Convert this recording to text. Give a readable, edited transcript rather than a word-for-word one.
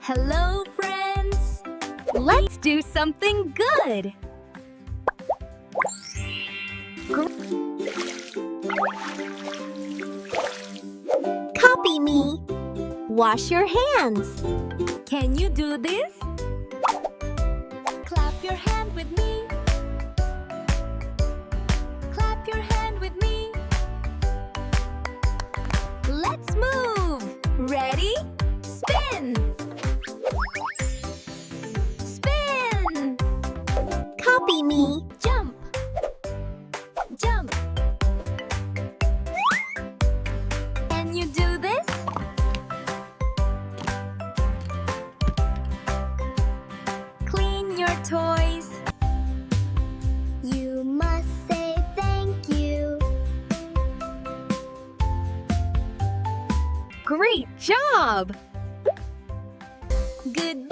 Hello, friends! Let's do something good! Copy me. Wash your hands. Can you do this? Clap your hand with me. Clap your hand with me. Let's move! Ready? Spin! Spin! Copy me. Jump! Jump! Can you do this? Clean your toys. You must say thank you. Great job! Good